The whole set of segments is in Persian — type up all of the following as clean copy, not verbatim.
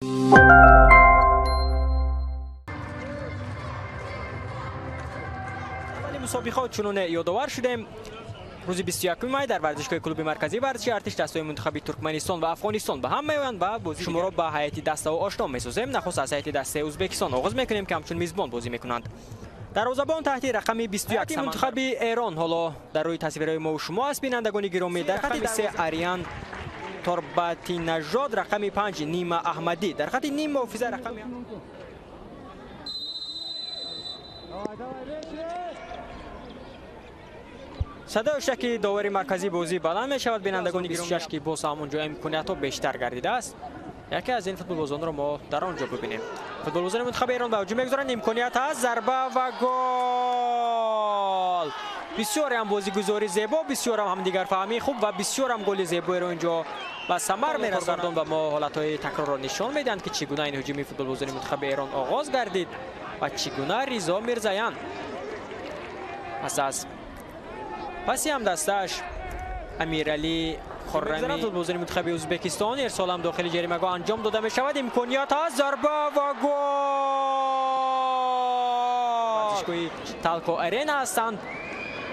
اولی مسابقات چنون یادآور شدیم روز 21 می در ورزشگاه کلوب مرکزی ورزشی ارتش دسته‌های منتخبی ترکمنستان و افغانستان به هم میآیند و بازی شما را با هیئت دسته و آشنا می‌سازیم. نخست از هیئت دسته ازبکستان آغاز می‌کنیم که همچون میزبان بازی می‌کنند. دروازه‌بان تحت رقم 21 منتخب ایران حالا در روی تصویرهای ما و شما است بینندگان گرامی. در خط 3 آریان تورباتی نژاد، رقم 5 نیما احمدی، در خط نیم محافظه رقم صدای شکی داوری مرکزی بازی بلند می شود. بینندگان گرامی که باز همونجا امکانیت ها بیشتر گردیده است. یکی از این فوتبالبازان را ما در آنجا ببینیم. فوتبالبازان منتخب ایران به هجوم می‌گذارند. امکانیت هست، ضربه و گل. بسیار هم بازیگزاری زیبا، بسیار هم دیگر فهمی خوب و بسیار هم گل زیبا را اینجا و ثمر می‌رساند و ما حالت‌های تکرار را نشان می‌دهند که چگونه این هجوم فوتبالبازان منتخب ایران آغاز گردید و چگونه رضا میرزایان پسی هم دستش امیرعلی خرمی فوتبالبازان منتخب ازبکستان ارسال هم داخل جریمه‌گاه انجام داده می شود. امکانیت هست، ضربه و گل. ورزشگاه تالکو آرینا هستند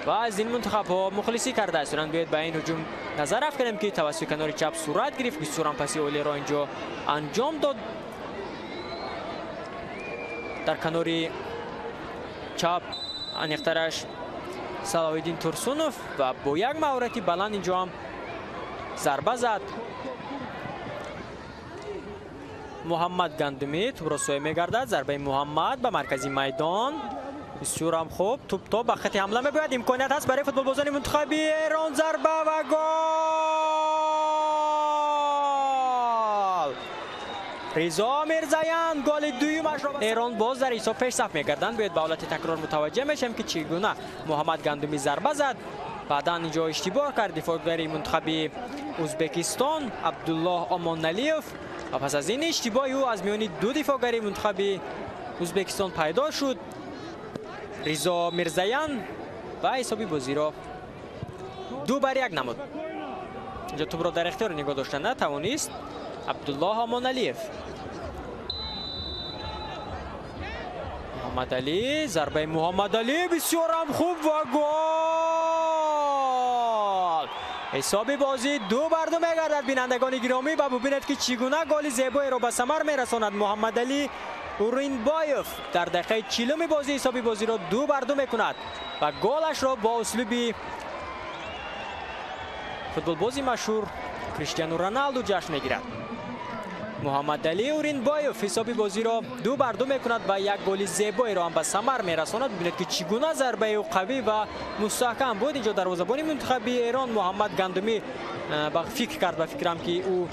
و از این منتخب ها مخلصی کرده هستند. بیاید به این هجوم نظر افکنیم که توسط کنار چپ صورت گرفت. بسیار هم پسی اولی را اینجا انجام داد. در کنار چپ انیخترش صلاح‌الدین ترسونوف و با یک مهارتی بلند اینجا هم ضربه زد. محمد گندمی توپ را سوی می‌گردد. ضربه محمد به مرکزی میدان، بسیار هم خوب. توپ تا به خط حمله می‌باید. امکانیت هست برای فوتبالبازان منتخبی ایران، ضربه و گل. رضا میرزایان گل دویمش را ایران باز در حساب پیش صف می‌گردند. باید به حالت تکرار متوجه میشیم که چگونه محمد گندمی ضربه زد، بعدا اینجا اشتباه کرد دفاعگر منتخب ازبکستان عبدالله امانعلیف و پس از این اشتباه او از میان دو دفاعگر منتخب ازبکستان پیدا شد. رضا میرزایان و حسابی بازی را 2-1 نمود. اینجا توپ را در اختیار نگاه داشتن نتوانست عبدالله امانعلیف. محمد علی، ضربه محمد علی بسیار هم خوب و گل. حساب بازی 2-2 میگردد. بینندگان گرامی و ببینید که چگونه گل زیبایی را به ثمر میرساند محمد علی اورینبایف در دقیقه 40 بازی. حساب بازی را 2-2 میکند و گلش را با اسلوب فوتبالبازی مشهور کریستیانو رونالدو جشن میگیرد. محمد علی اورینبایف حساب بازی را 2-2 میکند و یک گل زیبایی را هم به ثمر میرساند. ببینید که چگونه ضربه قوی و مستحکم بود. اینجا دروازه‌بان منتخب ایران محمد گندمی با فکر کرد و فکرم که او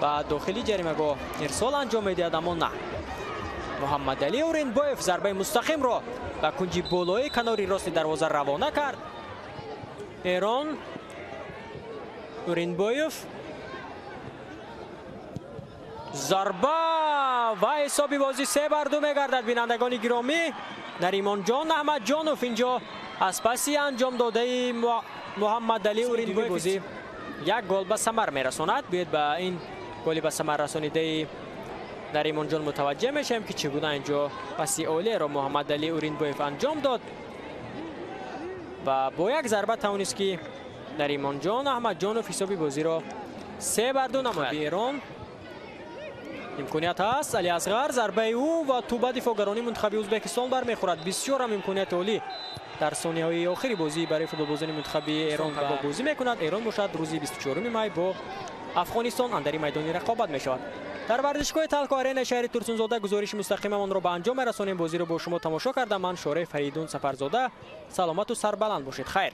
با داخلی جریمه‌گاه ارسال انجام میدهد، اما نه. محمد علی اورینبایف ضربه مستقیم را به کنج بالای کناری راست دروازه روانه کرد. ایران اورینبایف ضربه و حساب بازی 3-2 میگردد. بینندگان گرامی نریمان جان احمد جانوف اینجا از پسی انجام داده محمد علی اورینبایف بازی یک گل به ثمر میرساند. بیاید به این گل به ثمر رسانیده نریمان جان متوجه میشیم که چگونه اینجا پسی اولی را محمد علی اورینبایف انجام داد و با یک ضربه توانست که نریمان جان احمد جانوف حساب بازی را 3-2 نماید. ایران امکانیت هست، علی اصغر ضربه او و توپ به دفاعگرانی منتخب ازبکستان برمیخورد. بسیار هم امکانیت عالی در ثانیه‌های آخری بازی برای فوتبالبازان منتخب ایران با بازی میکند. ایران باشد روز 24 می با افغانستان اندر میدان رقابت میشود. در ورزشگاه تالکو آرینا شهر ترسونزاده گزارش مستقیم آن را به انجام میرسانیم. بازی را با شما تماشا کردم. من شارع فریدون سفرزاده. سلامت و سربلند باشید. خیر.